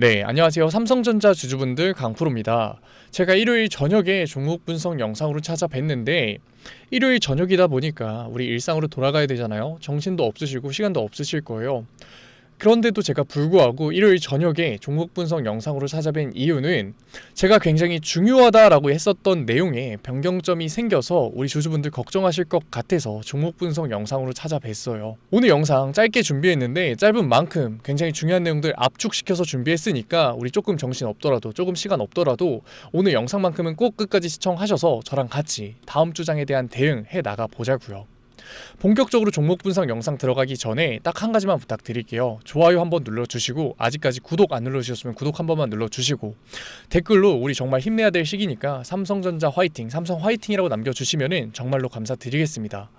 네, 안녕하세요. 삼성전자 주주분들 강프로입니다. 제가 일요일 저녁에 종목 분석 영상으로 찾아뵀는데 일요일 저녁이다 보니까 우리 일상으로 돌아가야 되잖아요. 정신도 없으시고 시간도 없으실 거예요. 그런데도 제가 불구하고 일요일 저녁에 종목 분석 영상으로 찾아뵌 이유는 제가 굉장히 중요하다라고 했었던 내용에 변경점이 생겨서 우리 주주분들 걱정하실 것 같아서 종목 분석 영상으로 찾아뵀어요. 오늘 영상 짧게 준비했는데 짧은 만큼 굉장히 중요한 내용들 압축시켜서 준비했으니까 우리 조금 정신 없더라도 조금 시간 없더라도 오늘 영상만큼은 꼭 끝까지 시청하셔서 저랑 같이 다음 주장에 대한 대응해 나가 보자고요. 본격적으로 종목 분석 영상 들어가기 전에 딱 한 가지만 부탁드릴게요. 좋아요 한번 눌러주시고 아직까지 구독 안 눌러주셨으면 구독 한 번만 눌러주시고 댓글로 우리 정말 힘내야 될 시기니까 삼성전자 화이팅, 삼성 화이팅이라고 남겨주시면 정말로 감사드리겠습니다.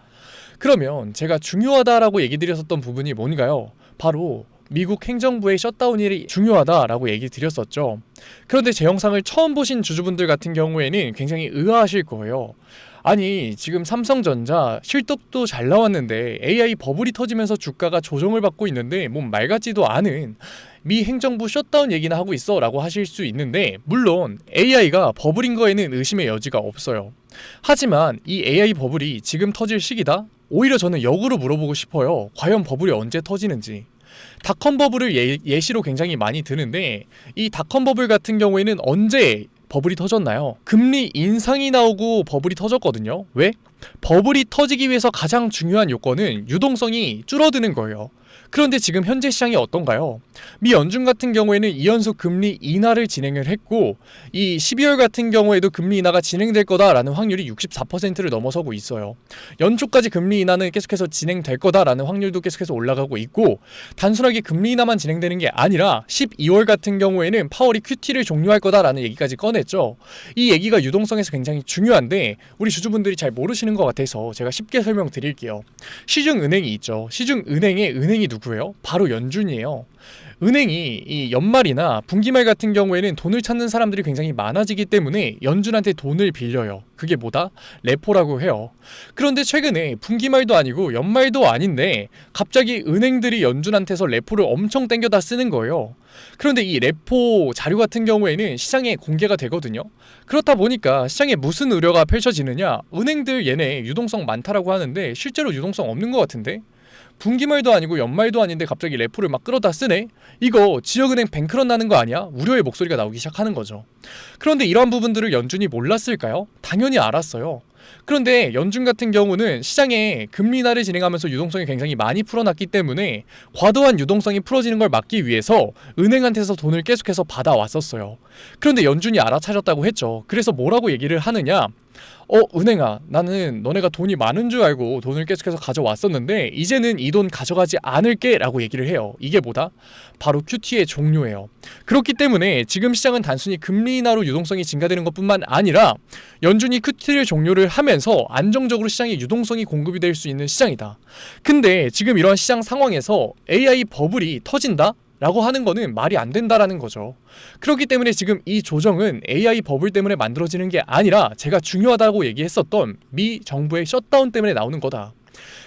그러면 제가 중요하다라고 얘기 드렸었던 부분이 뭔가요? 바로 미국 행정부의 셧다운이 중요하다라고 얘기 드렸었죠. 그런데 제 영상을 처음 보신 주주분들 같은 경우에는 굉장히 의아하실 거예요. 아니, 지금 삼성전자 실적도 잘 나왔는데 AI 버블이 터지면서 주가가 조정을 받고 있는데 뭔 말 같지도 않은 미 행정부 셧다운 얘기나 하고 있어 라고 하실 수 있는데, 물론 AI가 버블인 거에는 의심의 여지가 없어요. 하지만 이 AI 버블이 지금 터질 시기다? 오히려 저는 역으로 물어보고 싶어요. 과연 버블이 언제 터지는지. 닷컴 버블을 예시로 굉장히 많이 드는데, 이 닷컴 버블 같은 경우에는 언제 버블이 터졌나요? 금리 인상이 나오고 버블이 터졌거든요. 왜? 버블이 터지기 위해서 가장 중요한 요건은 유동성이 줄어드는 거예요. 그런데 지금 현재 시장이 어떤가요? 미 연준 같은 경우에는 2연속 금리 인하를 진행을 했고, 이 12월 같은 경우에도 금리 인하가 진행될 거다라는 확률이 64%를 넘어서고 있어요. 연초까지 금리 인하는 계속해서 진행될 거다라는 확률도 계속해서 올라가고 있고, 단순하게 금리 인하만 진행되는 게 아니라 12월 같은 경우에는 파월이 QT를 종료할 거다라는 얘기까지 꺼냈죠. 이 얘기가 유동성에서 굉장히 중요한데 우리 주주분들이 잘 모르시는 것 같아서 제가 쉽게 설명드릴게요. 시중은행이 있죠. 시중은행의 은행이 누구예요? 바로 연준이에요. 은행이 이 연말이나 분기말 같은 경우에는 돈을 찾는 사람들이 굉장히 많아지기 때문에 연준한테 돈을 빌려요. 그게 뭐다? 레포라고 해요. 그런데 최근에 분기말도 아니고 연말도 아닌데 갑자기 은행들이 연준한테서 레포를 엄청 땡겨다 쓰는 거예요. 그런데 이 레포 자료 같은 경우에는 시장에 공개가 되거든요. 그렇다 보니까 시장에 무슨 우려가 펼쳐지느냐? 은행들 얘네 유동성 많다라고 하는데 실제로 유동성 없는 것 같은데? 분기말도 아니고 연말도 아닌데 갑자기 레포를 막 끌어다 쓰네? 이거 지역은행 뱅크런 나는 거 아니야? 우려의 목소리가 나오기 시작하는 거죠. 그런데 이러한 부분들을 연준이 몰랐을까요? 당연히 알았어요. 그런데 연준 같은 경우는 시장에 금리 인하를 진행하면서 유동성이 굉장히 많이 풀어놨기 때문에 과도한 유동성이 풀어지는 걸 막기 위해서 은행한테서 돈을 계속해서 받아왔었어요. 그런데 연준이 알아차렸다고 했죠. 그래서 뭐라고 얘기를 하느냐? 은행아, 나는 너네가 돈이 많은 줄 알고 돈을 계속해서 가져왔었는데 이제는 이 돈 가져가지 않을게 라고 얘기를 해요. 이게 뭐다? 바로 QT의 종료예요. 그렇기 때문에 지금 시장은 단순히 금리 인하로 유동성이 증가되는 것뿐만 아니라 연준이 QT를 종료를 하면서 안정적으로 시장에 유동성이 공급이 될 수 있는 시장이다. 근데 지금 이런 시장 상황에서 AI 버블이 터진다? 라고 하는 거는 말이 안 된다라는 거죠. 그렇기 때문에 지금 이 조정은 AI 버블 때문에 만들어지는 게 아니라 제가 중요하다고 얘기했었던 미 정부의 셧다운 때문에 나오는 거다.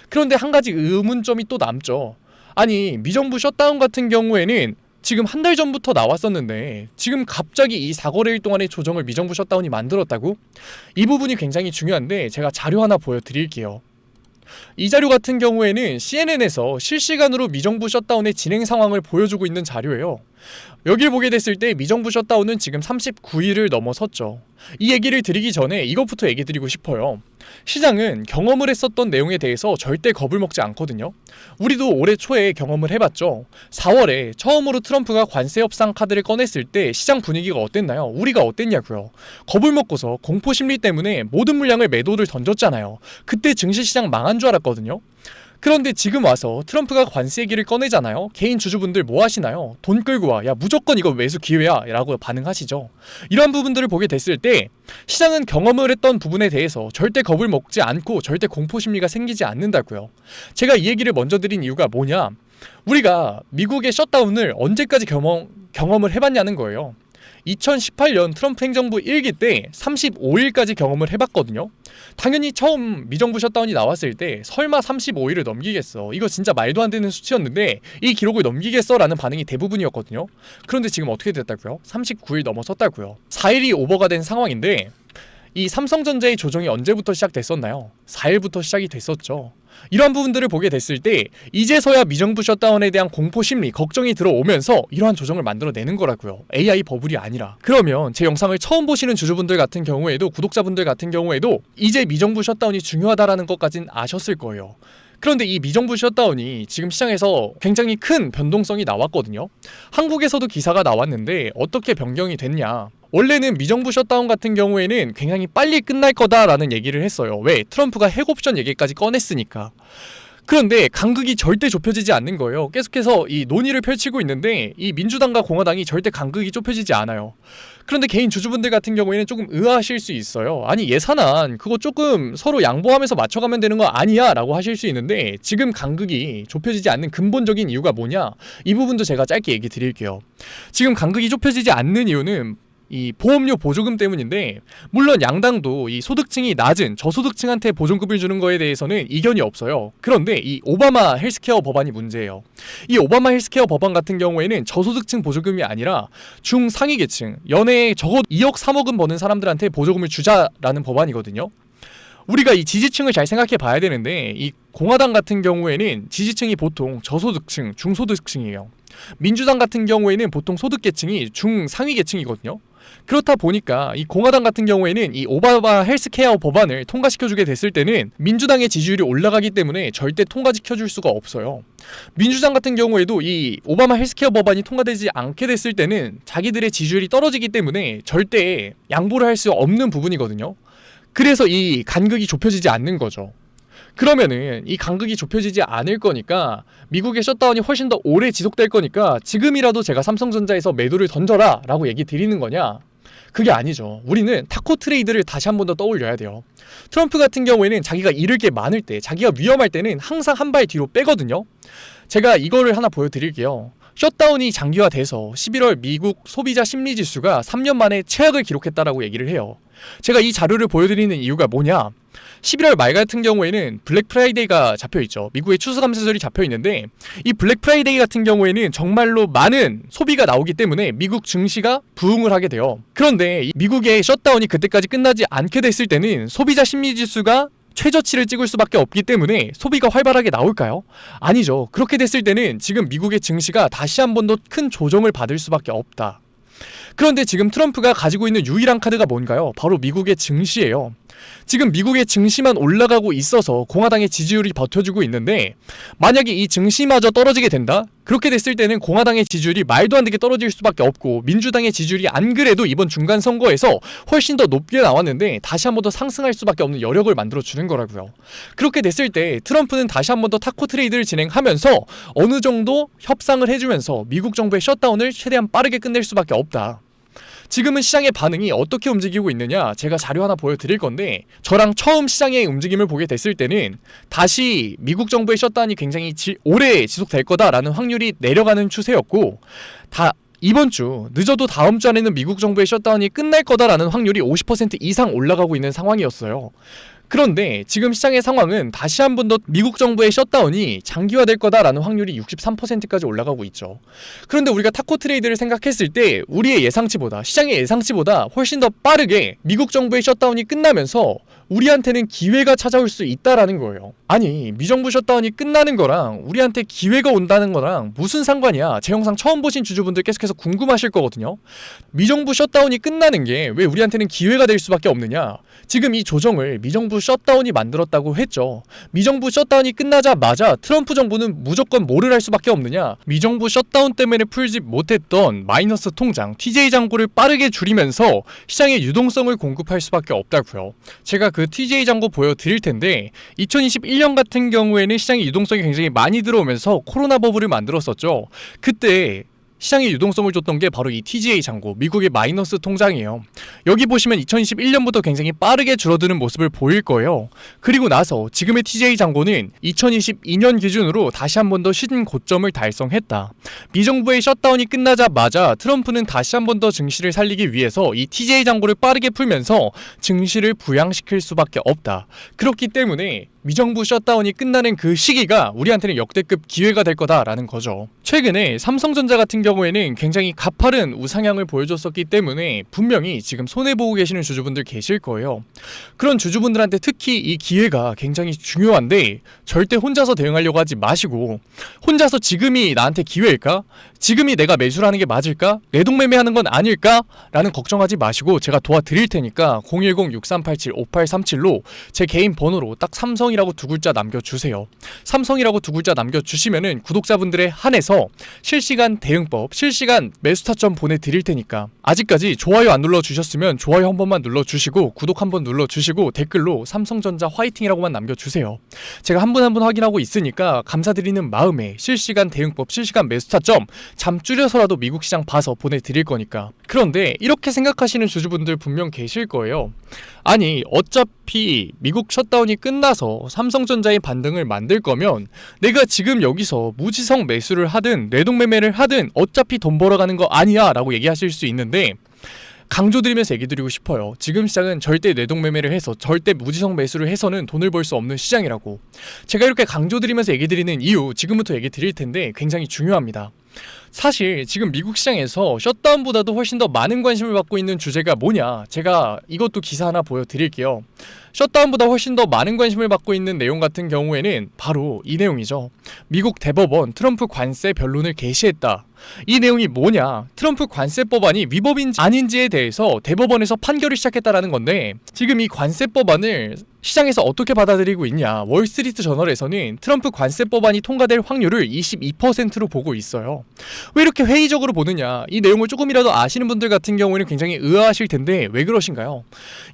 그런데 한 가지 의문점이 또 남죠. 아니, 미 정부 셧다운 같은 경우에는 지금 한 달 전부터 나왔었는데 지금 갑자기 이 4거래일 동안의 조정을 미 정부 셧다운이 만들었다고? 이 부분이 굉장히 중요한데 제가 자료 하나 보여드릴게요. 이 자료 같은 경우에는 CNN에서 실시간으로 미정부 셧다운의 진행 상황을 보여주고 있는 자료예요. 여길 보게 됐을 때 미정부 셧다운은 지금 39일을 넘어섰죠. 이 얘기를 드리기 전에 이것부터 얘기 드리고 싶어요. 시장은 경험을 했었던 내용에 대해서 절대 겁을 먹지 않거든요. 우리도 올해 초에 경험을 해봤죠. 4월에 처음으로 트럼프가 관세 협상 카드를 꺼냈을 때 시장 분위기가 어땠나요? 우리가 어땠냐고요. 겁을 먹고서 공포심리 때문에 모든 물량을 매도를 던졌잖아요. 그때 증시시장 망한 줄 알았거든요. 그런데 지금 와서 트럼프가 관세 얘기를 꺼내잖아요. 개인 주주분들 뭐 하시나요? 돈 끌고 와. 야, 무조건 이거 매수 기회야 라고 반응하시죠. 이런 부분들을 보게 됐을 때 시장은 경험을 했던 부분에 대해서 절대 겁을 먹지 않고 절대 공포심리가 생기지 않는다고요. 제가 이 얘기를 먼저 드린 이유가 뭐냐? 우리가 미국의 셧다운을 언제까지 경험을 해봤냐는 거예요. 2018년 트럼프 행정부 1기 때 35일까지 경험을 해봤거든요. 당연히 처음 미정부 셧다운이 나왔을 때 설마 35일을 넘기겠어, 이거 진짜 말도 안 되는 수치였는데 이 기록을 넘기겠어? 라는 반응이 대부분이었거든요. 그런데 지금 어떻게 됐다고요? 39일 넘어섰다고요. 4일이 오버가 된 상황인데 이 삼성전자의 조정이 언제부터 시작됐었나요? 4일부터 시작이 됐었죠. 이러한 부분들을 보게 됐을 때 이제서야 미정부 셧다운에 대한 공포심리, 걱정이 들어오면서 이러한 조정을 만들어내는 거라고요. AI 버블이 아니라. 그러면 제 영상을 처음 보시는 주주분들 같은 경우에도, 구독자분들 같은 경우에도 이제 미정부 셧다운이 중요하다라는 것까진 아셨을 거예요. 그런데 이 미정부 셧다운이 지금 시장에서 굉장히 큰 변동성이 나왔거든요. 한국에서도 기사가 나왔는데 어떻게 변경이 됐냐. 원래는 미정부 셧다운 같은 경우에는 굉장히 빨리 끝날 거다라는 얘기를 했어요. 왜? 트럼프가 핵옵션 얘기까지 꺼냈으니까. 그런데 간극이 절대 좁혀지지 않는 거예요. 계속해서 이 논의를 펼치고 있는데 이 민주당과 공화당이 절대 간극이 좁혀지지 않아요. 그런데 개인 주주분들 같은 경우에는 조금 의아하실 수 있어요. 아니, 예산안 그거 조금 서로 양보하면서 맞춰가면 되는 거 아니야? 라고 하실 수 있는데, 지금 간극이 좁혀지지 않는 근본적인 이유가 뭐냐? 이 부분도 제가 짧게 얘기 드릴게요. 지금 간극이 좁혀지지 않는 이유는 이 보험료 보조금 때문인데, 물론 양당도 이 소득층이 낮은 저소득층한테 보조금을 주는 거에 대해서는 이견이 없어요. 그런데 이 오바마 헬스케어 법안이 문제예요. 이 오바마 헬스케어 법안 같은 경우에는 저소득층 보조금이 아니라 중상위 계층, 연애에 적어도 2억 3억은 버는 사람들한테 보조금을 주자라는 법안이거든요. 우리가 이 지지층을 잘 생각해 봐야 되는데, 이 공화당 같은 경우에는 지지층이 보통 저소득층, 중소득층이에요. 민주당 같은 경우에는 보통 소득계층이 중상위 계층이거든요. 그렇다 보니까 이 공화당 같은 경우에는 이 오바마 헬스케어 법안을 통과시켜주게 됐을 때는 민주당의 지지율이 올라가기 때문에 절대 통과시켜줄 수가 없어요. 민주당 같은 경우에도 이 오바마 헬스케어 법안이 통과되지 않게 됐을 때는 자기들의 지지율이 떨어지기 때문에 절대 양보를 할 수 없는 부분이거든요. 그래서 이 간극이 좁혀지지 않는 거죠. 그러면은 이 간극이 좁혀지지 않을 거니까, 미국의 셧다운이 훨씬 더 오래 지속될 거니까 지금이라도 제가 삼성전자에서 매도를 던져라 라고 얘기 드리는 거냐? 그게 아니죠. 우리는 타코 트레이드를 다시 한 번 더 떠올려야 돼요. 트럼프 같은 경우에는 자기가 잃을 게 많을 때, 자기가 위험할 때는 항상 한 발 뒤로 빼거든요. 제가 이거를 하나 보여드릴게요. 셧다운이 장기화돼서 11월 미국 소비자 심리지수가 3년 만에 최악을 기록했다라고 얘기를 해요. 제가 이 자료를 보여드리는 이유가 뭐냐? 11월 말 같은 경우에는 블랙 프라이데이가 잡혀있죠. 미국의 추수감사절이 잡혀있는데, 이 블랙 프라이데이 같은 경우에는 정말로 많은 소비가 나오기 때문에 미국 증시가 부흥을 하게 돼요. 그런데 미국의 셧다운이 그때까지 끝나지 않게 됐을 때는 소비자 심리지수가 최저치를 찍을 수밖에 없기 때문에 소비가 활발하게 나올까요? 아니죠. 그렇게 됐을 때는 지금 미국의 증시가 다시 한 번 더 큰 조정을 받을 수밖에 없다. 그런데 지금 트럼프가 가지고 있는 유일한 카드가 뭔가요? 바로 미국의 증시예요. 지금 미국의 증시만 올라가고 있어서 공화당의 지지율이 버텨주고 있는데, 만약에 이 증시마저 떨어지게 된다? 그렇게 됐을 때는 공화당의 지지율이 말도 안 되게 떨어질 수밖에 없고, 민주당의 지지율이 안 그래도 이번 중간 선거에서 훨씬 더 높게 나왔는데 다시 한 번 더 상승할 수밖에 없는 여력을 만들어주는 거라고요. 그렇게 됐을 때 트럼프는 다시 한 번 더 타코 트레이드를 진행하면서 어느 정도 협상을 해주면서 미국 정부의 셧다운을 최대한 빠르게 끝낼 수밖에 없다. 지금은 시장의 반응이 어떻게 움직이고 있느냐, 제가 자료 하나 보여드릴 건데, 저랑 처음 시장의 움직임을 보게 됐을 때는 다시 미국 정부의 셧다운이 굉장히 오래 지속될 거다라는 확률이 내려가는 추세였고, 이번 주, 늦어도 다음 주 안에는 미국 정부의 셧다운이 끝날 거다라는 확률이 50% 이상 올라가고 있는 상황이었어요. 그런데 지금 시장의 상황은 다시 한 번 더 미국 정부의 셧다운이 장기화될 거다라는 확률이 63%까지 올라가고 있죠. 그런데 우리가 타코 트레이드를 생각했을 때 우리의 예상치보다, 시장의 예상치보다 훨씬 더 빠르게 미국 정부의 셧다운이 끝나면서 우리한테는 기회가 찾아올 수 있다라는 거예요. 아니, 미정부 셧다운이 끝나는 거랑 우리한테 기회가 온다는 거랑 무슨 상관이야? 제 영상 처음 보신 주주분들 계속해서 궁금하실 거거든요. 미정부 셧다운이 끝나는 게 왜 우리한테는 기회가 될 수밖에 없느냐? 지금 이 조정을 미정부 셧다운이 만들었다고 했죠. 미정부 셧다운이 끝나자마자 트럼프 정부는 무조건 뭐를 할 수밖에 없느냐? 미정부 셧다운 때문에 풀지 못했던 마이너스 통장, TJ 잔고를 빠르게 줄이면서 시장에 유동성을 공급할 수밖에 없다고요. 제가 그 TJ 잔고 보여드릴 텐데, 2021년 같은 경우에는 시장의 유동성이 굉장히 많이 들어오면서 코로나 버블을 만들었었죠. 그때 시장에 유동성을 줬던 게 바로 이 TGA 잔고, 미국의 마이너스 통장이에요. 여기 보시면 2021년부터 굉장히 빠르게 줄어드는 모습을 보일 거예요. 그리고 나서 지금의 TGA 잔고는 2022년 기준으로 다시 한 번 더 신고점을 달성했다. 미정부의 셧다운이 끝나자마자 트럼프는 다시 한 번 더 증시를 살리기 위해서 이 TGA 잔고를 빠르게 풀면서 증시를 부양시킬 수밖에 없다. 그렇기 때문에 미정부 셧다운이 끝나는 그 시기가 우리한테는 역대급 기회가 될 거다라는 거죠. 최근에 삼성전자 같은 경우에는 굉장히 가파른 우상향을 보여줬었기 때문에 분명히 지금 손해보고 계시는 주주분들 계실 거예요. 그런 주주분들한테 특히 이 기회가 굉장히 중요한데 절대 혼자서 대응하려고 하지 마시고, 혼자서 지금이 나한테 기회일까? 지금이 내가 매수를 하는 게 맞을까? 내동매매하는 건 아닐까? 라는 걱정하지 마시고 제가 도와드릴 테니까 010-6387-5837로 제 개인 번호로 딱 삼성이라고 두 글자 남겨주세요. 삼성이라고 두 글자 남겨주시면은 구독자분들에 한해서 실시간 대응법, 실시간 매수 타점 보내드릴 테니까, 아직까지 좋아요 안 눌러주셨으면 좋아요 한 번만 눌러주시고 구독 한 번 눌러주시고 댓글로 삼성전자 화이팅이라고만 남겨주세요. 제가 한 분 한 분 확인하고 있으니까 감사드리는 마음에 실시간 대응법, 실시간 매수 타점 잠 줄여서라도 미국 시장 봐서 보내드릴 거니까. 그런데 이렇게 생각하시는 주주분들 분명 계실 거예요. 아니, 어차피 미국 셧다운이 끝나서 삼성전자의 반등을 만들 거면 내가 지금 여기서 무지성 매수를 하든 뇌동매매를 하든 어차피 돈 벌어가는 거 아니야 라고 얘기하실 수 있는데, 강조드리면서 얘기 드리고 싶어요. 지금 시장은 절대 뇌동매매를 해서, 절대 무지성 매수를 해서는 돈을 벌 수 없는 시장이라고. 제가 이렇게 강조드리면서 얘기 드리는 이유, 지금부터 얘기 드릴 텐데 굉장히 중요합니다. 사실 지금 미국 시장에서 셧다운보다도 훨씬 더 많은 관심을 받고 있는 주제가 뭐냐, 제가 이것도 기사 하나 보여드릴게요. 셧다운보다 훨씬 더 많은 관심을 받고 있는 내용 같은 경우에는 바로 이 내용이죠. 미국 대법원 트럼프 관세 변론을 개시했다. 이 내용이 뭐냐, 트럼프 관세 법안이 위법인지 아닌지에 대해서 대법원에서 판결을 시작했다라는 건데, 지금 이 관세 법안을 시장에서 어떻게 받아들이고 있냐, 월스트리트 저널에서는 트럼프 관세 법안이 통과될 확률을 22%로 보고 있어요. 왜 이렇게 회의적으로 보느냐, 이 내용을 조금이라도 아시는 분들 같은 경우에는 굉장히 의아하실 텐데 왜 그러신가요?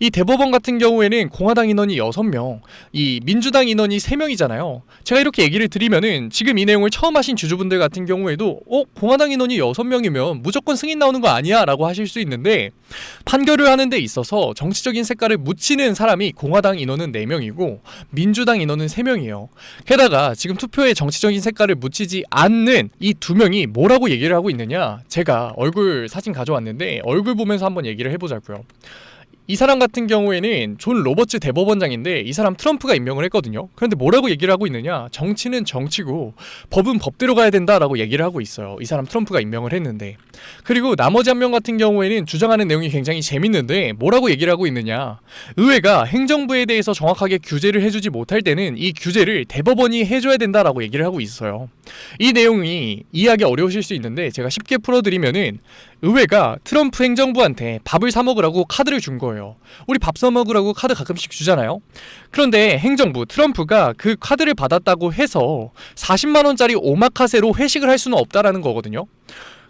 이 대법원 같은 경우에는 공화당 인원이 6명, 이 민주당 인원이 3명이잖아요. 제가 이렇게 얘기를 드리면은 지금 이 내용을 처음 하신 주주분들 같은 경우에도 공화당 인원이 6명이면 무조건 승인 나오는 거 아니야? 라고 하실 수 있는데, 판결을 하는 데 있어서 정치적인 색깔을 묻히는 사람이 공화당 인원은 4명이고 민주당 인원은 3명이에요. 게다가 지금 투표에 정치적인 색깔을 묻히지 않는 이 2명이 뭐라고 얘기를 하고 있느냐, 제가 얼굴 사진 가져왔는데 얼굴 보면서 한번 얘기를 해보자고요. 이 사람 같은 경우에는 존 로버츠 대법원장인데 이 사람 트럼프가 임명을 했거든요. 그런데 뭐라고 얘기를 하고 있느냐, 정치는 정치고 법은 법대로 가야 된다라고 얘기를 하고 있어요. 이 사람 트럼프가 임명을 했는데. 그리고 나머지 한 명 같은 경우에는 주장하는 내용이 굉장히 재밌는데 뭐라고 얘기를 하고 있느냐, 의회가 행정부에 대해서 정확하게 규제를 해주지 못할 때는 이 규제를 대법원이 해줘야 된다라고 얘기를 하고 있어요. 이 내용이 이해하기 어려우실 수 있는데 제가 쉽게 풀어드리면은, 의회가 트럼프 행정부한테 밥을 사 먹으라고 카드를 준 거예요. 우리 밥 사 먹으라고 카드 가끔씩 주잖아요. 그런데 행정부 트럼프가 그 카드를 받았다고 해서 40만원짜리 오마카세로 회식을 할 수는 없다라는 거거든요.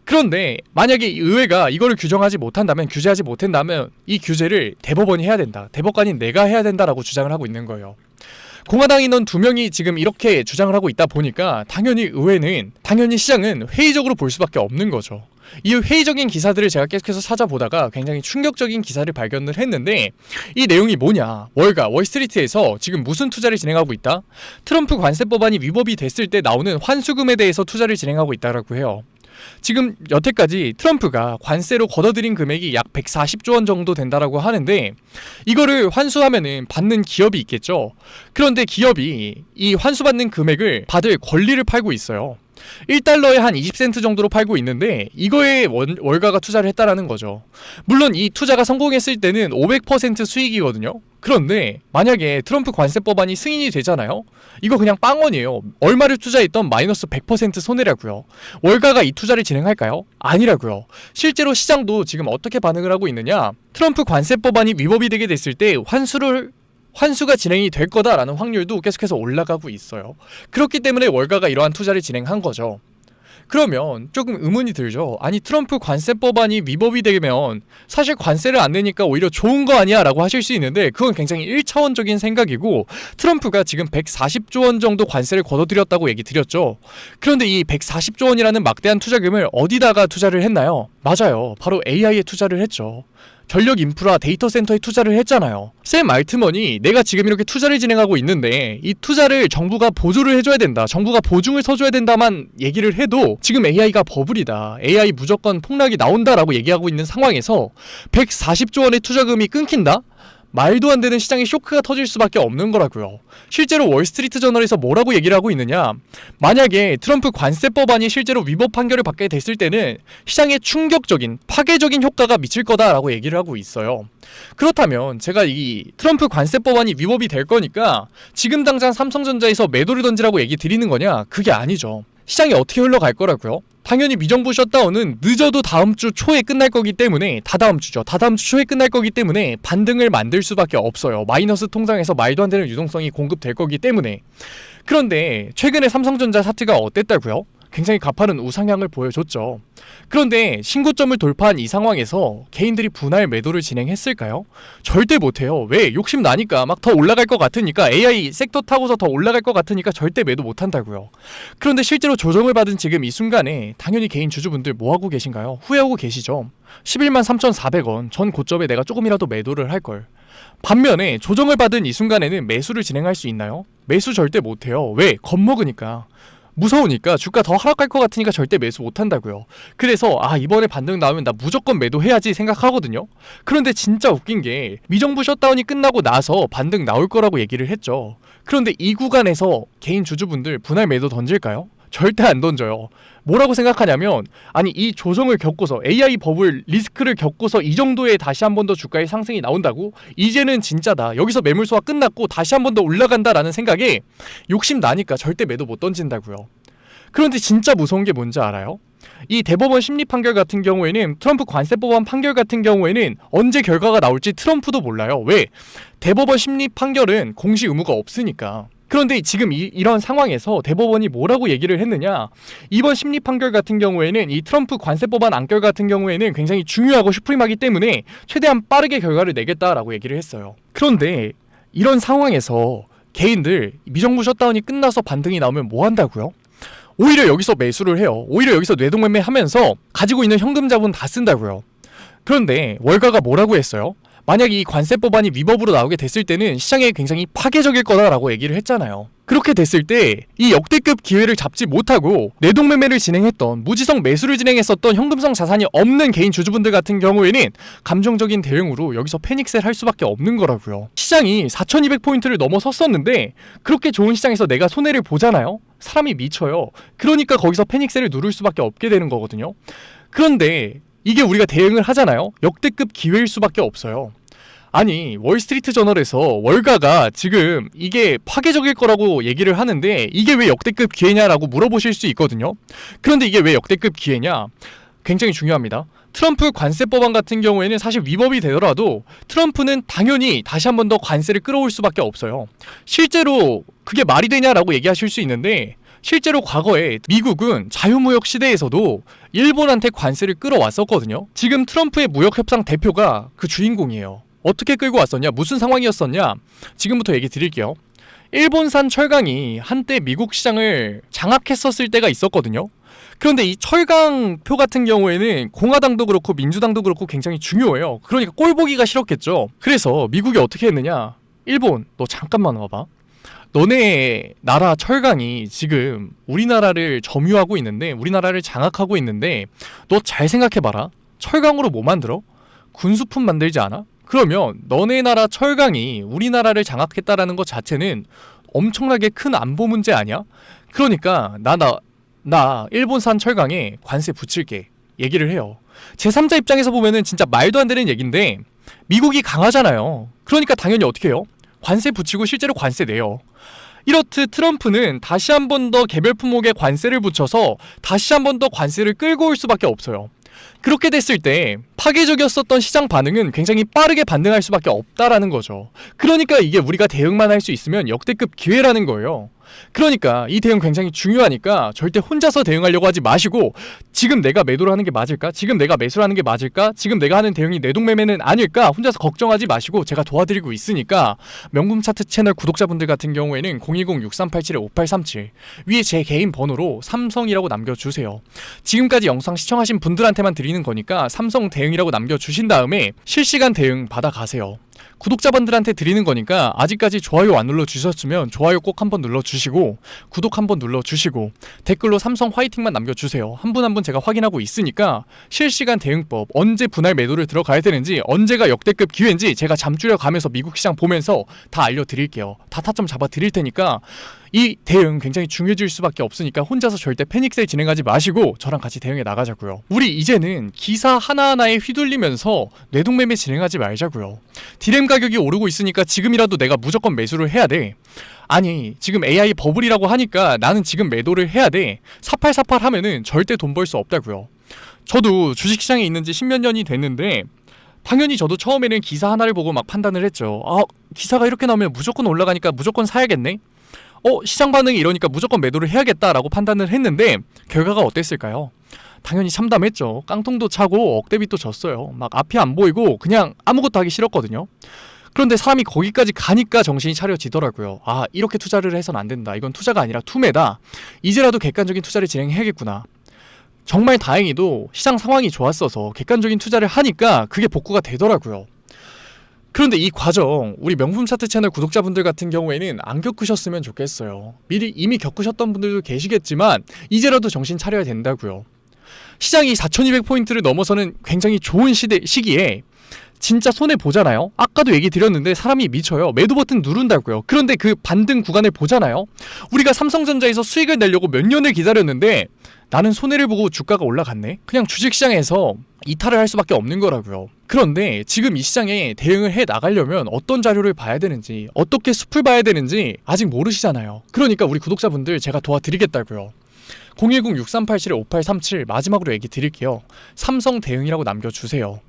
그런데 만약에 의회가 이거를 규정하지 못한다면, 규제하지 못한다면 이 규제를 대법원이 해야 된다, 대법관인 내가 해야 된다라고 주장을 하고 있는 거예요. 공화당 인원 2명이 지금 이렇게 주장을 하고 있다 보니까 당연히 시장은 회의적으로 볼 수밖에 없는 거죠. 이 회의적인 기사들을 제가 계속해서 찾아보다가 굉장히 충격적인 기사를 발견을 했는데, 이 내용이 뭐냐, 월스트리트에서 지금 무슨 투자를 진행하고 있다? 트럼프 관세 법안이 위법이 됐을 때 나오는 환수금에 대해서 투자를 진행하고 있다라고 해요. 지금 여태까지 트럼프가 관세로 걷어들인 금액이 약 140조 원 정도 된다라고 하는데, 이거를 환수하면은 받는 기업이 있겠죠. 그런데 기업이 이 환수받는 금액을 받을 권리를 팔고 있어요. 1달러에 한 20센트 정도로 팔고 있는데 이거에 월가가 투자를 했다라는 거죠. 물론 이 투자가 성공했을 때는 500% 수익이거든요. 그런데 만약에 트럼프 관세 법안이 승인이 되잖아요. 이거 그냥 빵원이에요. 얼마를 투자했던 마이너스 100% 손해라고요. 월가가 이 투자를 진행할까요? 아니라고요. 실제로 시장도 지금 어떻게 반응을 하고 있느냐, 트럼프 관세 법안이 위법이 되게 됐을 때 환수가 진행이 될 거다라는 확률도 계속해서 올라가고 있어요. 그렇기 때문에 월가가 이러한 투자를 진행한 거죠. 그러면 조금 의문이 들죠. 아니 트럼프 관세 법안이 위법이 되면 사실 관세를 안 내니까 오히려 좋은 거 아니야 라고 하실 수 있는데, 그건 굉장히 1차원적인 생각이고, 트럼프가 지금 140조 원 정도 관세를 걷어들였다고 얘기 드렸죠. 그런데 이 140조 원이라는 막대한 투자금을 어디다가 투자를 했나요? 맞아요, 바로 AI에 투자를 했죠. 전력 인프라 데이터 센터에 투자를 했잖아요. 샘 알트먼이 내가 지금 이렇게 투자를 진행하고 있는데 이 투자를 정부가 보조를 해줘야 된다, 정부가 보증을 서줘야 된다만 얘기를 해도 지금 AI가 버블이다, AI 무조건 폭락이 나온다라고 얘기하고 있는 상황에서 140조 원의 투자금이 끊긴다? 말도 안 되는 시장에 쇼크가 터질 수밖에 없는 거라고요. 실제로 월스트리트 저널에서 뭐라고 얘기를 하고 있느냐, 만약에 트럼프 관세 법안이 실제로 위법 판결을 받게 됐을 때는 시장에 충격적인 파괴적인 효과가 미칠 거다라고 얘기를 하고 있어요. 그렇다면 제가 이 트럼프 관세 법안이 위법이 될 거니까 지금 당장 삼성전자에서 매도를 던지라고 얘기 드리는 거냐? 그게 아니죠. 시장이 어떻게 흘러갈 거라고요? 당연히 미정부 셧다운은 늦어도 다음 주 초에 끝날 거기 때문에, 다다음 주죠. 다다음 주 초에 끝날 거기 때문에 반등을 만들 수밖에 없어요. 마이너스 통장에서 말도 안 되는 유동성이 공급될 거기 때문에. 그런데 최근에 삼성전자 사태가 어땠다고요? 굉장히 가파른 우상향을 보여줬죠. 그런데 신고점을 돌파한 이 상황에서 개인들이 분할 매도를 진행했을까요? 절대 못해요. 왜? 욕심 나니까, 막 더 올라갈 것 같으니까, AI 섹터 타고서 더 올라갈 것 같으니까 절대 매도 못한다고요. 그런데 실제로 조정을 받은 지금 이 순간에 당연히 개인 주주분들 뭐하고 계신가요? 후회하고 계시죠. 11만 3,400원 전 고점에 내가 조금이라도 매도를 할걸. 반면에 조정을 받은 이 순간에는 매수를 진행할 수 있나요? 매수 절대 못해요. 왜? 겁먹으니까. 무서우니까, 주가 더 하락할 것 같으니까 절대 매수 못한다고요. 그래서 이번에 반등 나오면 나 무조건 매도해야지 생각하거든요. 그런데 진짜 웃긴 게 미정부 셧다운이 끝나고 나서 반등 나올 거라고 얘기를 했죠. 그런데 이 구간에서 개인 주주분들 분할 매도 던질까요? 절대 안 던져요. 뭐라고 생각하냐면, 아니 이 조정을 겪고서, AI 버블 리스크를 겪고서 이 정도의 다시 한 번 더 주가의 상승이 나온다고? 이제는 진짜다, 여기서 매물소가 끝났고 다시 한 번 더 올라간다라는 생각에 욕심 나니까 절대 매도 못 던진다고요. 그런데 진짜 무서운 게 뭔지 알아요? 이 대법원 심리 판결 같은 경우에는, 트럼프 관세 법안 판결 같은 경우에는 언제 결과가 나올지 트럼프도 몰라요. 왜? 대법원 심리 판결은 공시 의무가 없으니까. 그런데 지금 이런 상황에서 대법원이 뭐라고 얘기를 했느냐, 이번 심리 판결 같은 경우에는 이 트럼프 관세 법안 안결 같은 경우에는 굉장히 중요하고 슈프림하기 때문에 최대한 빠르게 결과를 내겠다라고 얘기를 했어요. 그런데 이런 상황에서 개인들 미정부 셧다운이 끝나서 반등이 나오면 뭐 한다고요? 오히려 여기서 매수를 해요. 오히려 여기서 뇌동매매 하면서 가지고 있는 현금 자본 다 쓴다고요. 그런데 월가가 뭐라고 했어요? 만약 이 관세 법안이 위법으로 나오게 됐을 때는 시장에 굉장히 파괴적일 거다라고 얘기를 했잖아요. 그렇게 됐을 때 이 역대급 기회를 잡지 못하고 뇌동매매를 진행했던, 무지성 매수를 진행했었던 현금성 자산이 없는 개인 주주분들 같은 경우에는 감정적인 대응으로 여기서 패닉셀 할 수밖에 없는 거라고요. 시장이 4200포인트를 넘어섰었는데 그렇게 좋은 시장에서 내가 손해를 보잖아요. 사람이 미쳐요. 그러니까 거기서 패닉셀을 누를 수밖에 없게 되는 거거든요. 그런데 이게 우리가 대응을 하잖아요. 역대급 기회일 수밖에 없어요. 아니 월스트리트 저널에서 월가가 지금 이게 파괴적일 거라고 얘기를 하는데 이게 왜 역대급 기회냐라고 물어보실 수 있거든요. 그런데 이게 왜 역대급 기회냐? 굉장히 중요합니다. 트럼프 관세 법안 같은 경우에는 사실 위법이 되더라도 트럼프는 당연히 다시 한 번 더 관세를 끌어올 수밖에 없어요. 실제로 그게 말이 되냐라고 얘기하실 수 있는데, 실제로 과거에 미국은 자유무역 시대에서도 일본한테 관세를 끌어왔었거든요. 지금 트럼프의 무역협상 대표가 그 주인공이에요. 어떻게 끌고 왔었냐? 무슨 상황이었었냐? 지금부터 얘기 드릴게요. 일본산 철강이 한때 미국 시장을 장악했었을 때가 있었거든요. 그런데 이 철강표 같은 경우에는 공화당도 그렇고 민주당도 그렇고 굉장히 중요해요. 그러니까 꼴보기가 싫었겠죠. 그래서 미국이 어떻게 했느냐? 일본, 너 잠깐만 와봐. 너네 나라 철강이 지금 우리나라를 점유하고 있는데, 우리나라를 장악하고 있는데, 너 잘 생각해봐라. 철강으로 뭐 만들어? 군수품 만들지 않아? 그러면 너네 나라 철강이 우리나라를 장악했다라는 것 자체는 엄청나게 큰 안보 문제 아니야? 그러니까 나 일본산 철강에 관세 붙일게 얘기를 해요. 제3자 입장에서 보면은 진짜 말도 안 되는 얘기인데, 미국이 강하잖아요. 그러니까 당연히 어떻게 해요? 관세 붙이고 실제로 관세 내요. 이렇듯 트럼프는 다시 한 번 더 개별 품목에 관세를 붙여서 다시 한 번 더 관세를 끌고 올 수밖에 없어요. 그렇게 됐을 때 파괴적이었었던 시장 반응은 굉장히 빠르게 반등할 수밖에 없다라는 거죠. 그러니까 이게 우리가 대응만 할 수 있으면 역대급 기회라는 거예요. 그러니까 이 대응 굉장히 중요하니까 절대 혼자서 대응하려고 하지 마시고, 지금 내가 매도를 하는 게 맞을까? 지금 내가 매수를 하는 게 맞을까? 지금 내가 하는 대응이 내동매매는 아닐까? 혼자서 걱정하지 마시고 제가 도와드리고 있으니까 명품 차트 채널 구독자분들 같은 경우에는 010-6387-5837 위에 제 개인 번호로 삼성이라고 남겨주세요. 지금까지 영상 시청하신 분들한테만 드리는 거니까 삼성 대응이라고 남겨주신 다음에 실시간 대응 받아가세요. 구독자분들한테 드리는 거니까 아직까지 좋아요 안 눌러주셨으면 좋아요 꼭 한번 눌러주시고, 구독 한번 눌러주시고, 댓글로 삼성 화이팅만 남겨주세요. 한 분 한 분 제가 확인하고 있으니까 실시간 대응법, 언제 분할 매도를 들어가야 되는지, 언제가 역대급 기회인지 제가 잠줄여 가면서 미국 시장 보면서 다 알려드릴게요. 다 타점 잡아드릴 테니까 이 대응 굉장히 중요해질 수밖에 없으니까 혼자서 절대 패닉세일 진행하지 마시고 저랑 같이 대응해 나가자고요. 우리 이제는 기사 하나하나에 휘둘리면서 뇌동매매 진행하지 말자고요. 디램 가격이 오르고 있으니까 지금이라도 내가 무조건 매수를 해야 돼. 아니, 지금 AI 버블이라고 하니까 나는 지금 매도를 해야 돼. 4848 하면은 절대 돈 벌 수 없다고요. 저도 주식시장에 있는 지 10몇 년이 됐는데 당연히 저도 처음에는 기사 하나를 보고 막 판단을 했죠. 기사가 이렇게 나오면 무조건 올라가니까 무조건 사야겠네? 시장 반응이 이러니까 무조건 매도를 해야겠다라고 판단을 했는데 결과가 어땠을까요? 당연히 참담했죠. 깡통도 차고 억대빚도 졌어요. 막 앞이 안 보이고 그냥 아무것도 하기 싫었거든요. 그런데 사람이 거기까지 가니까 정신이 차려지더라고요. 이렇게 투자를 해선 안 된다. 이건 투자가 아니라 투매다. 이제라도 객관적인 투자를 진행해야겠구나. 정말 다행히도 시장 상황이 좋았어서 객관적인 투자를 하니까 그게 복구가 되더라고요. 그런데 이 과정, 우리 명품 차트 채널 구독자분들 같은 경우에는 안 겪으셨으면 좋겠어요. 이미 겪으셨던 분들도 계시겠지만 이제라도 정신 차려야 된다고요. 시장이 4200포인트를 넘어서는 굉장히 좋은 시기에 진짜 손해보잖아요. 아까도 얘기 드렸는데 사람이 미쳐요. 매도 버튼 누른다고요. 그런데 그 반등 구간을 보잖아요. 우리가 삼성전자에서 수익을 내려고 몇 년을 기다렸는데 나는 손해를 보고 주가가 올라갔네. 그냥 주식시장에서 이탈을 할 수밖에 없는 거라고요. 그런데 지금 이 시장에 대응을 해 나가려면 어떤 자료를 봐야 되는지, 어떻게 숲을 봐야 되는지 아직 모르시잖아요. 그러니까 우리 구독자분들 제가 도와드리겠다고요. 010-6387-5837 마지막으로 얘기 드릴게요. 삼성 대응이라고 남겨주세요.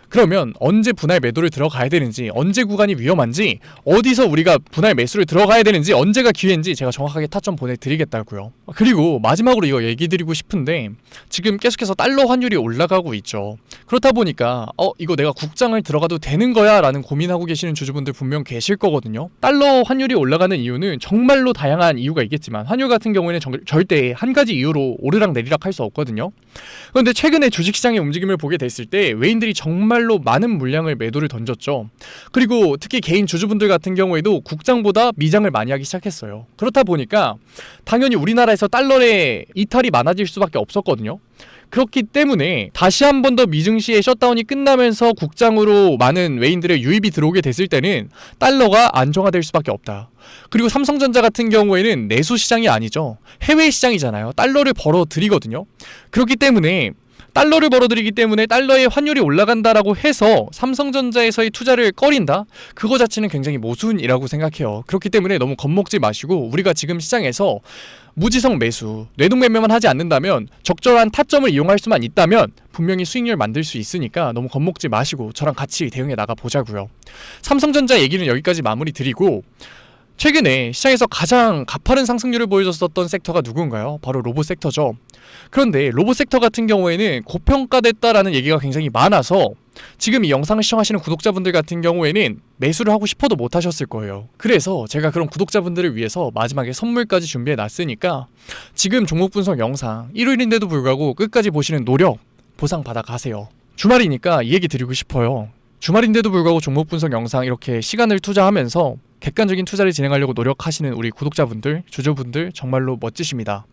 그러면 언제 분할 매도를 들어가야 되는지, 언제 구간이 위험한지, 어디서 우리가 분할 매수를 들어가야 되는지, 언제가 기회인지 제가 정확하게 타점 보내드리겠다고요. 그리고 마지막으로 이거 얘기 드리고 싶은데 지금 계속해서 달러 환율이 올라가고 있죠. 그렇다 보니까 이거 내가 국장을 들어가도 되는 거야? 라는 고민하고 계시는 주주분들 분명 계실 거거든요. 달러 환율이 올라가는 이유는 정말로 다양한 이유가 있겠지만 환율 같은 경우에는 절대 한 가지 이유로 오르락 내리락 할 수 없거든요. 그런데 최근에 주식시장의 움직임을 보게 됐을 때 외인들이 정말로 많은 물량을 매도를 던졌죠. 그리고 특히 개인 주주분들 같은 경우에도 국장보다 미장을 많이 하기 시작했어요. 그렇다 보니까 당연히 우리나라에서 달러의 이탈이 많아질 수밖에 없었거든요. 그렇기 때문에 다시 한 번 더 미증시의 셧다운이 끝나면서 국장으로 많은 외인들의 유입이 들어오게 됐을 때는 달러가 안정화될 수밖에 없다. 그리고 삼성전자 같은 경우에는 내수 시장이 아니죠. 해외 시장이잖아요. 달러를 벌어들이거든요. 그렇기 때문에 달러를 벌어들이기 때문에 달러의 환율이 올라간다라고 해서 삼성전자에서의 투자를 꺼린다? 그거 자체는 굉장히 모순이라고 생각해요. 그렇기 때문에 너무 겁먹지 마시고 우리가 지금 시장에서 무지성 매수, 뇌동매매만 하지 않는다면, 적절한 타점을 이용할 수만 있다면 분명히 수익률 만들 수 있으니까 너무 겁먹지 마시고 저랑 같이 대응해 나가 보자고요. 삼성전자 얘기는 여기까지 마무리 드리고, 최근에 시장에서 가장 가파른 상승률을 보여줬었던 섹터가 누군가요? 바로 로봇 섹터죠. 그런데 로봇 섹터 같은 경우에는 고평가됐다라는 얘기가 굉장히 많아서 지금 이 영상을 시청하시는 구독자분들 같은 경우에는 매수를 하고 싶어도 못 하셨을 거예요. 그래서 제가 그런 구독자분들을 위해서 마지막에 선물까지 준비해 놨으니까 지금 종목 분석 영상 일요일인데도 불구하고 끝까지 보시는 노력 보상 받아 가세요. 주말이니까 이 얘기 드리고 싶어요. 주말인데도 불구하고 종목 분석 영상 이렇게 시간을 투자하면서 객관적인 투자를 진행하려고 노력하시는 우리 구독자분들, 주주분들 정말로 멋지십니다.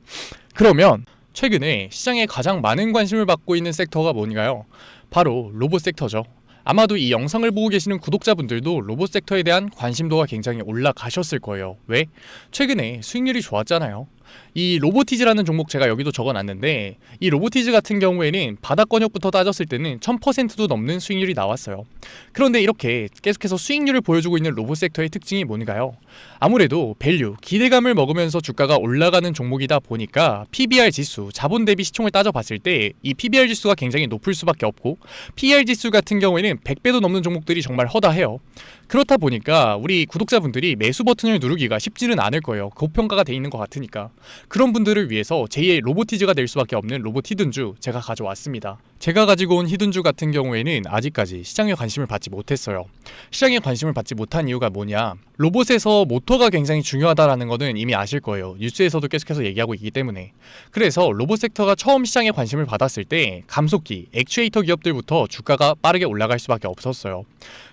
그러면 최근에 시장에 가장 많은 관심을 받고 있는 섹터가 뭔가요? 바로 로봇 섹터죠. 아마도 이 영상을 보고 계시는 구독자분들도 로봇 섹터에 대한 관심도가 굉장히 올라가셨을 거예요. 왜? 최근에 수익률이 좋았잖아요. 이 로보티즈라는 종목 제가 여기도 적어놨는데, 이 로보티즈 같은 경우에는 바닥권역부터 따졌을 때는 1000%도 넘는 수익률이 나왔어요. 그런데 이렇게 계속해서 수익률을 보여주고 있는 로봇 섹터의 특징이 뭔가요? 아무래도 밸류, 기대감을 먹으면서 주가가 올라가는 종목이다 보니까 PBR 지수, 자본 대비 시총을 따져봤을 때 이 PBR 지수가 굉장히 높을 수밖에 없고, PER 지수 같은 경우에는 100배도 넘는 종목들이 정말 허다해요. 그렇다 보니까 우리 구독자분들이 매수 버튼을 누르기가 쉽지는 않을 거예요. 고평가가 돼 있는 것 같으니까. 그런 분들을 위해서 제2의 로보티즈가 될 수밖에 없는 로봇 히든주 제가 가져왔습니다. 제가 가지고 온 히든주 같은 경우에는 아직까지 시장에 관심을 받지 못했어요. 시장에 관심을 받지 못한 이유가 뭐냐? 로봇에서 모터가 굉장히 중요하다라는 거는 이미 아실 거예요. 뉴스에서도 계속해서 얘기하고 있기 때문에. 그래서 로봇 섹터가 처음 시장에 관심을 받았을 때 감속기, 액추에이터 기업들부터 주가가 빠르게 올라갈 수밖에 없었어요.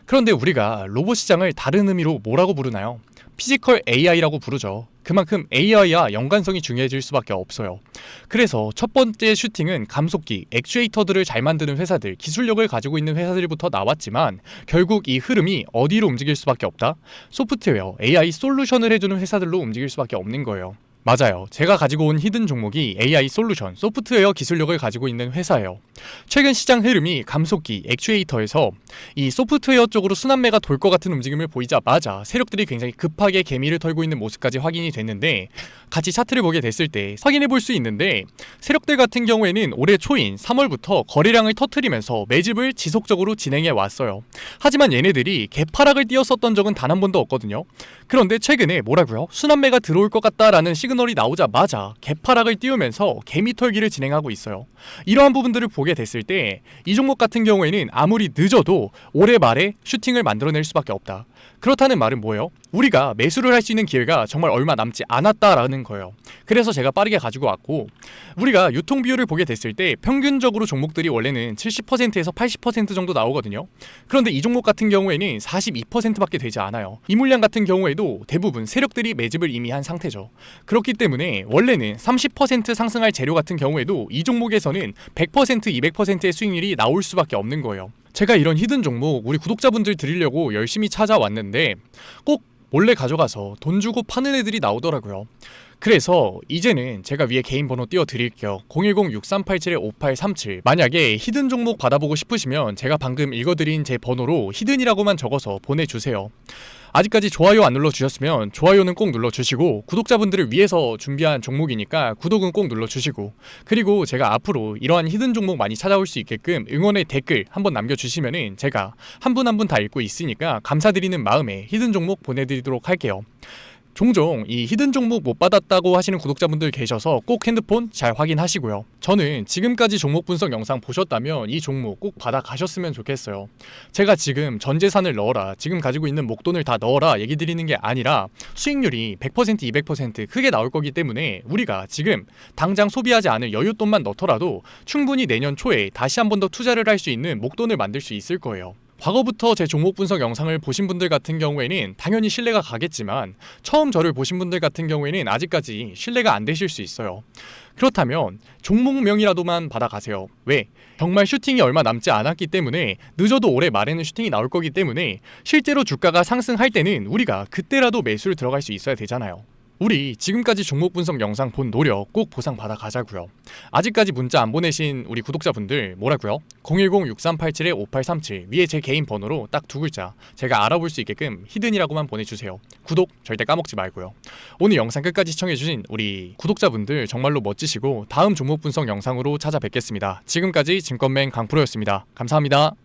그런데 우리가 로봇 시장을 다른 의미로 뭐라고 부르나요? 피지컬 AI라고 부르죠. 그만큼 AI와 연관성이 중요해질 수밖에 없어요. 그래서 첫 번째 슈팅은 감속기, 액추에이터들을 잘 만드는 회사들, 기술력을 가지고 있는 회사들부터 나왔지만 결국 이 흐름이 어디로 움직일 수밖에 없다? 소프트웨어, AI 솔루션을 해주는 회사들로 움직일 수밖에 없는 거예요. 맞아요. 제가 가지고 온 히든 종목이 AI 솔루션, 소프트웨어 기술력을 가지고 있는 회사예요. 최근 시장 흐름이 감속기, 액추에이터에서 이 소프트웨어 쪽으로 순환매가 돌 것 같은 움직임을 보이자마자 세력들이 굉장히 급하게 개미를 털고 있는 모습까지 확인이 됐는데, 같이 차트를 보게 됐을 때 확인해 볼 수 있는데, 세력들 같은 경우에는 올해 초인 3월부터 거래량을 터트리면서 매집을 지속적으로 진행해 왔어요. 하지만 얘네들이 개파락을 띄었었던 적은 단 한 번도 없거든요. 그런데 최근에 뭐라고요? 순환매가 들어올 것 같다라는 시그널이 나오자마자 개파락을 띄우면서 개미 털기를 진행하고 있어요. 이러한 부분들을 보게 됐을 때 이 종목 같은 경우에는 아무리 늦어도 올해 말에 슈팅을 만들어낼 수밖에 없다. 그렇다는 말은 뭐예요? 우리가 매수를 할 수 있는 기회가 정말 얼마 남지 않았다라는 거예요. 그래서 제가 빠르게 가지고 왔고, 우리가 유통 비율을 보게 됐을 때 평균적으로 종목들이 원래는 70%에서 80% 정도 나오거든요. 그런데 이 종목 같은 경우에는 42%밖에 되지 않아요. 이 물량 같은 경우에도 대부분 세력들이 매집을 이미 한 상태죠. 그렇기 때문에 원래는 30% 상승할 재료 같은 경우에도 이 종목에서는 100%, 200%의 수익률이 나올 수밖에 없는 거예요. 제가 이런 히든 종목 우리 구독자분들 드리려고 열심히 찾아왔는데 꼭 몰래 가져가서 돈 주고 파는 애들이 나오더라고요. 그래서 이제는 제가 위에 개인 번호 띄워드릴게요. 010-6387-5837. 만약에 히든 종목 받아보고 싶으시면 제가 방금 읽어드린 제 번호로 히든이라고만 적어서 보내주세요. 아직까지 좋아요 안 눌러주셨으면 좋아요는 꼭 눌러주시고, 구독자분들을 위해서 준비한 종목이니까 구독은 꼭 눌러주시고, 그리고 제가 앞으로 이러한 히든 종목 많이 찾아올 수 있게끔 응원의 댓글 한번 남겨주시면은 제가 한 분 한 분 다 읽고 있으니까 감사드리는 마음에 히든 종목 보내드리도록 할게요. 종종 이 히든 종목 못 받았다고 하시는 구독자분들 계셔서 꼭 핸드폰 잘 확인하시고요. 저는 지금까지 종목 분석 영상 보셨다면 이 종목 꼭 받아 가셨으면 좋겠어요. 제가 지금 전 재산을 넣어라, 지금 가지고 있는 목돈을 다 넣어라 얘기 드리는 게 아니라 수익률이 100%, 200% 크게 나올 거기 때문에 우리가 지금 당장 소비하지 않을 여윳돈만 넣더라도 충분히 내년 초에 다시 한 번 더 투자를 할 수 있는 목돈을 만들 수 있을 거예요. 과거부터 제 종목 분석 영상을 보신 분들 같은 경우에는 당연히 신뢰가 가겠지만, 처음 저를 보신 분들 같은 경우에는 아직까지 신뢰가 안 되실 수 있어요. 그렇다면 종목명이라도만 받아가세요. 왜? 정말 슈팅이 얼마 남지 않았기 때문에, 늦어도 올해 말에는 슈팅이 나올 거기 때문에 실제로 주가가 상승할 때는 우리가 그때라도 매수를 들어갈 수 있어야 되잖아요. 우리 지금까지 종목 분석 영상 본 노력 꼭 보상 받아 가자고요. 아직까지 문자 안 보내신 우리 구독자분들 뭐라고요? 010-6387-5837 위에 제 개인 번호로 딱 두 글자 제가 알아볼 수 있게끔 히든이라고만 보내주세요. 구독 절대 까먹지 말고요. 오늘 영상 끝까지 시청해주신 우리 구독자분들 정말로 멋지시고, 다음 종목 분석 영상으로 찾아뵙겠습니다. 지금까지 증권맨 강프로였습니다. 감사합니다.